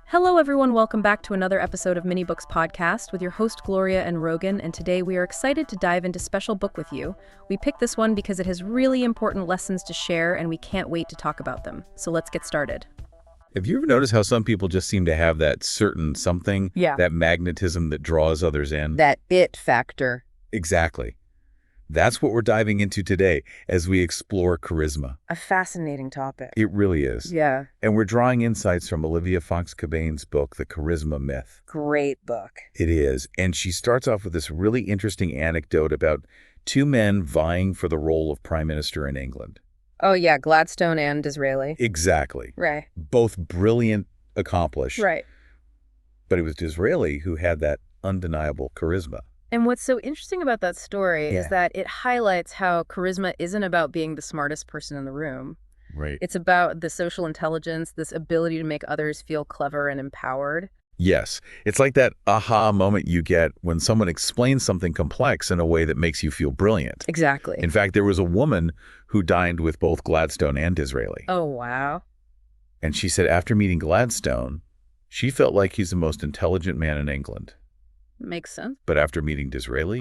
Hello everyone, welcome back to another episode of Mini Books Podcast with your host Gloria and Rogan, and today we are excited to dive into Special Book with You. We picked this one because it has really important lessons to share and we can't wait to talk about them. So let's get started. Have you ever noticed how some people just seem to have that certain something, that magnetism that draws others in? That it factor. Exactly. That's what we're diving into today as we explore charisma. A fascinating topic. It really is. Yeah. And we're drawing insights from Olivia Fox Cabane's book, The Charisma Myth. Great book. It is. And she starts off with this really interesting anecdote about two men vying for the role of prime minister in England. Oh, yeah, Gladstone and Disraeli. Exactly. Right. Both brilliant, accomplished. Right. But it was Disraeli who had that undeniable charisma. And what's so interesting about that story is that it highlights how charisma isn't about being the smartest person in the room. Right. It's about the social intelligence, this ability to make others feel clever and empowered. Yes. It's like that aha moment you get when someone explains something complex in a way that makes you feel brilliant. Exactly. In fact, there was a woman who dined with both Gladstone and Disraeli. Oh, wow. And she said after meeting Gladstone, she felt like he's the most intelligent man in England. Makes sense. But after meeting Disraeli,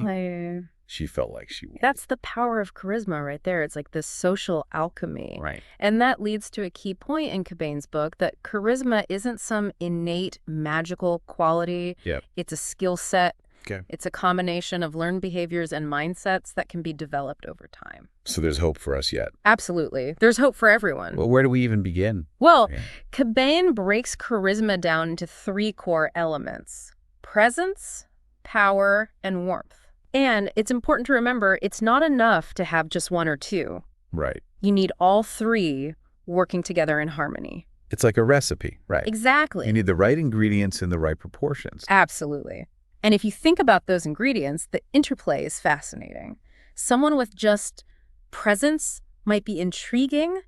she felt like she was. That's the power of charisma right there. It's like this social alchemy. Right. And that leads to a key point in Cabane's book, that charisma isn't some innate magical quality. Yep. It's a skill set. Okay. It's a combination of learned behaviors and mindsets that can be developed over time. So there's hope for us yet. Absolutely. There's hope for everyone. Well, where do we even begin? Well, Cabane breaks charisma down into three core elements: presence, power, and warmth. And it's important to remember, it's not enough to have just one or two. Right. You need all three working together in harmony. It's like a recipe, right? Exactly. You need the right ingredients in the right proportions. Absolutely. And if you think about those ingredients, the interplay is fascinating. Someone with just presence might be intriguing,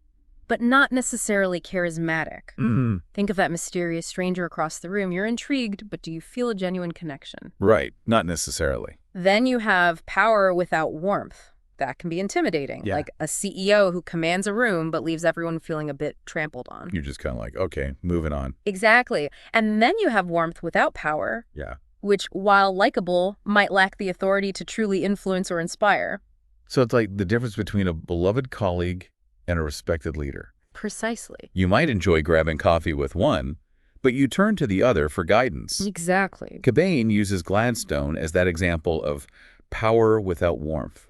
but not necessarily charismatic. Mm-hmm. Think of that mysterious stranger across the room. You're intrigued, but do you feel a genuine connection? Right. Not necessarily. Then you have power without warmth. That can be intimidating. Yeah. Like a CEO who commands a room but leaves everyone feeling a bit trampled on. You're just kind of like, okay, moving on. Exactly. And then you have warmth without power, Yeah. which, while likable, might lack the authority to truly influence or inspire. So it's like the difference between a beloved colleague and a respected leader. Precisely. You might enjoy grabbing coffee with one, but you turn to the other for guidance. Exactly. Cabane uses Gladstone as that example of power without warmth.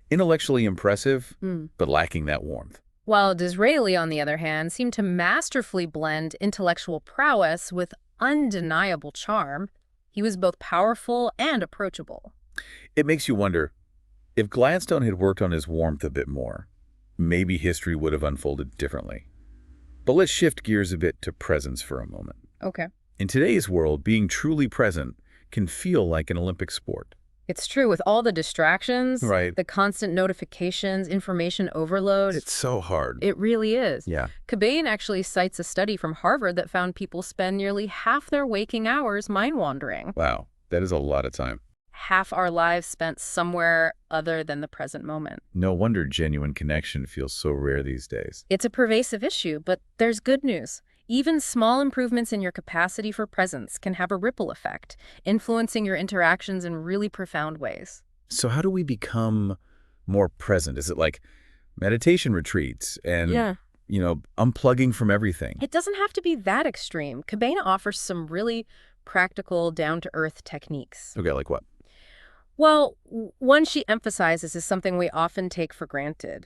Intellectually impressive, but lacking that warmth. While Disraeli, on the other hand, seemed to masterfully blend intellectual prowess with undeniable charm. He was both powerful and approachable. It makes you wonder, if Gladstone had worked on his warmth a bit more, maybe history would have unfolded differently. But let's shift gears a bit to presence for a moment. Okay. In today's world, being truly present can feel like an Olympic sport. It's true, with all the distractions, Right. the constant notifications, information overload. It's so hard. It really is. Yeah. Cabane actually cites a study from Harvard that found people spend nearly half their waking hours mind-wandering. Wow, that is a lot of time. Half our lives spent somewhere other than the present moment. No wonder genuine connection feels so rare these days. It's a pervasive issue, but there's good news. Even small improvements in your capacity for presence can have a ripple effect, influencing your interactions in really profound ways. So how do we become more present? Is it like meditation retreats and, unplugging from everything? It doesn't have to be that extreme. Cabane offers some really practical, down-to-earth techniques. Okay, like what? Well, one she emphasizes is something we often take for granted: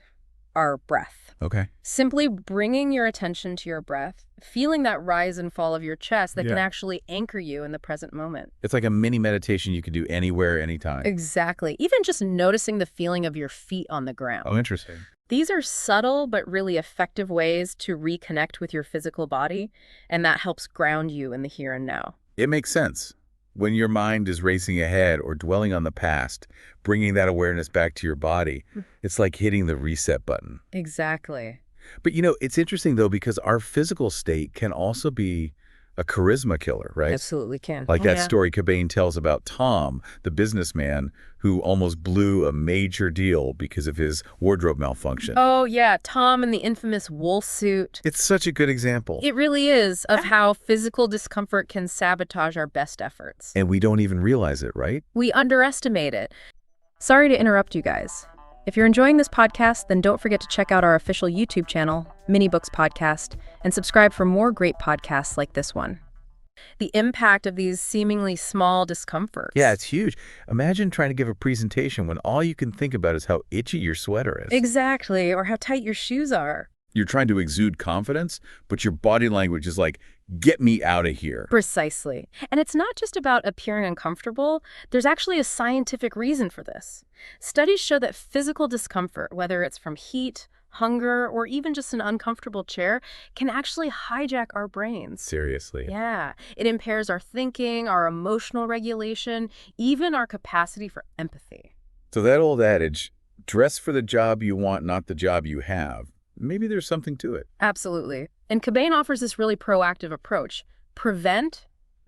our breath. Okay. Simply bringing your attention to your breath, feeling that rise and fall of your chest that can actually anchor you in the present moment. It's like a mini meditation you can do anywhere, anytime. Exactly. Even just noticing the feeling of your feet on the ground. Oh, interesting. These are subtle but really effective ways to reconnect with your physical body, and that helps ground you in the here and now. It makes sense. When your mind is racing ahead or dwelling on the past, bringing that awareness back to your body, it's like hitting the reset button. Exactly. But it's interesting though, because our physical state can also be a charisma killer, right? Absolutely can. Like that Yeah. story Cobain tells about Tom, the businessman who almost blew a major deal because of his wardrobe malfunction. Oh, yeah, Tom in the infamous wool suit. It's such a good example. It really is of how physical discomfort can sabotage our best efforts. And we don't even realize it, right? We underestimate it. Sorry to interrupt you guys. If you're enjoying this podcast, then don't forget to check out our official YouTube channel, Mini Books Podcast, and subscribe for more great podcasts like this one. The impact of these seemingly small discomforts. Yeah, it's huge. Imagine trying to give a presentation when all you can think about is how itchy your sweater is. Exactly, or how tight your shoes are. You're trying to exude confidence, but your body language is like, get me out of here. Precisely. And it's not just about appearing uncomfortable. There's actually a scientific reason for this. Studies show that physical discomfort, whether it's from heat, hunger, or even just an uncomfortable chair, can actually hijack our brains. Seriously. Yeah, it impairs our thinking, our emotional regulation, even our capacity for empathy. So that old adage, dress for the job you want, not the job you have, maybe there's something to it. Absolutely. And Cobain offers this really proactive approach. Prevent,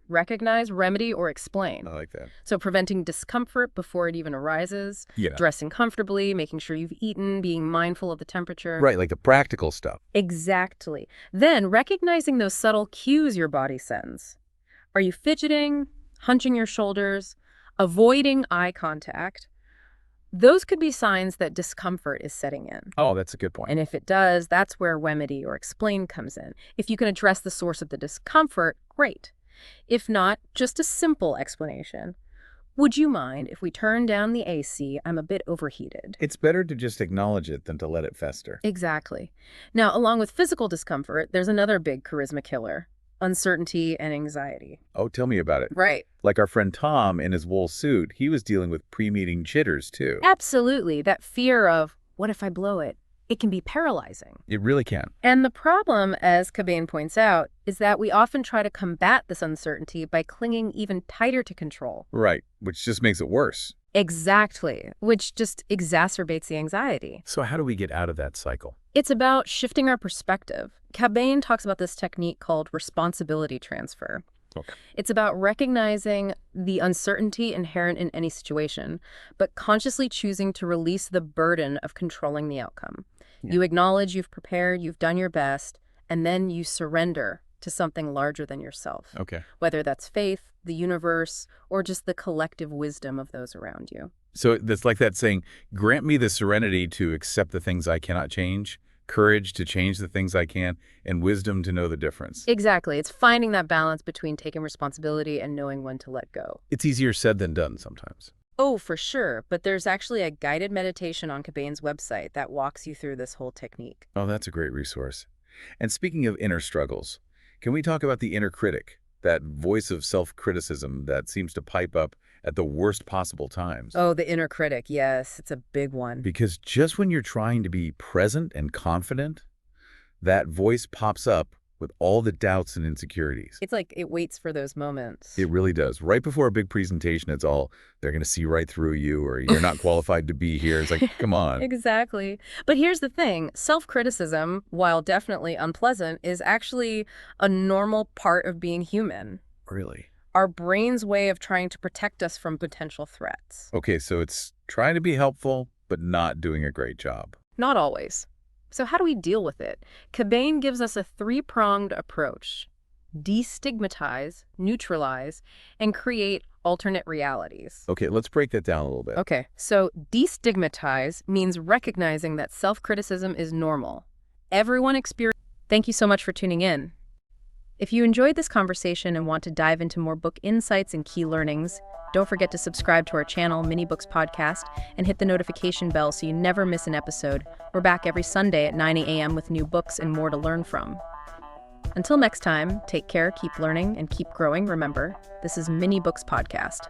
recognize, remedy, or explain. I like that. So preventing discomfort before it even arises, Yeah. dressing comfortably, making sure you've eaten, being mindful of the temperature. Right, like the practical stuff. Exactly. Then recognizing those subtle cues your body sends. Are you fidgeting, hunching your shoulders, avoiding eye contact? Those could be signs that discomfort is setting in. Oh, that's a good point. And if it does, that's where remedy or explain comes in. If you can address the source of the discomfort, great. If not, just a simple explanation. Would you mind if we turn down the AC? I'm a bit overheated. It's better to just acknowledge it than to let it fester. Exactly. Now, along with physical discomfort, there's another big charisma killer: uncertainty and anxiety. Oh, tell me about it. Right. Like our friend Tom in his wool suit, he was dealing with pre-meeting jitters too. Absolutely. That fear of, what if I blow it? It can be paralyzing. It really can. And the problem, as Cobain points out, is that we often try to combat this uncertainty by clinging even tighter to control. Right, which just makes it worse. Exactly, which just exacerbates the anxiety. So how do we get out of that cycle? It's about shifting our perspective. Cobain talks about this technique called responsibility transfer. Okay. It's about recognizing the uncertainty inherent in any situation, but consciously choosing to release the burden of controlling the outcome. Yeah. You acknowledge you've prepared, you've done your best, and then you surrender to something larger than yourself, Okay. whether that's faith, the universe, or just the collective wisdom of those around you. So that's like that saying, grant me the serenity to accept the things I cannot change, courage to change the things I can, and wisdom to know the difference. Exactly. It's finding that balance between taking responsibility and knowing when to let go. It's easier said than done sometimes. Oh, for sure. But there's actually a guided meditation on Cobain's website that walks you through this whole technique. Oh, that's a great resource. And speaking of inner struggles, can we talk about the inner critic, that voice of self-criticism that seems to pipe up at the worst possible times? Oh, the inner critic. Yes, it's a big one. Because just when you're trying to be present and confident, that voice pops up with all the doubts and insecurities. It's like it waits for those moments. It really does. Right before a big presentation, it's all, they're going to see right through you, or you're not qualified to be here. It's like, come on. Exactly. But here's the thing. Self-criticism, while definitely unpleasant, is actually a normal part of being human. Really? Our brain's way of trying to protect us from potential threats. Okay, so it's trying to be helpful, but not doing a great job. Not always. So how do we deal with it? Cobain gives us a three-pronged approach: destigmatize, neutralize, and create alternate realities. Okay, let's break that down a little bit. Okay, so destigmatize means recognizing that self-criticism is normal. Everyone experiences. Thank you so much for tuning in. If you enjoyed this conversation and want to dive into more book insights and key learnings, don't forget to subscribe to our channel, Mini Books Podcast, and hit the notification bell so you never miss an episode. We're back every Sunday at 9 a.m. with new books and more to learn from. Until next time, take care, keep learning, and keep growing. Remember, this is Mini Books Podcast.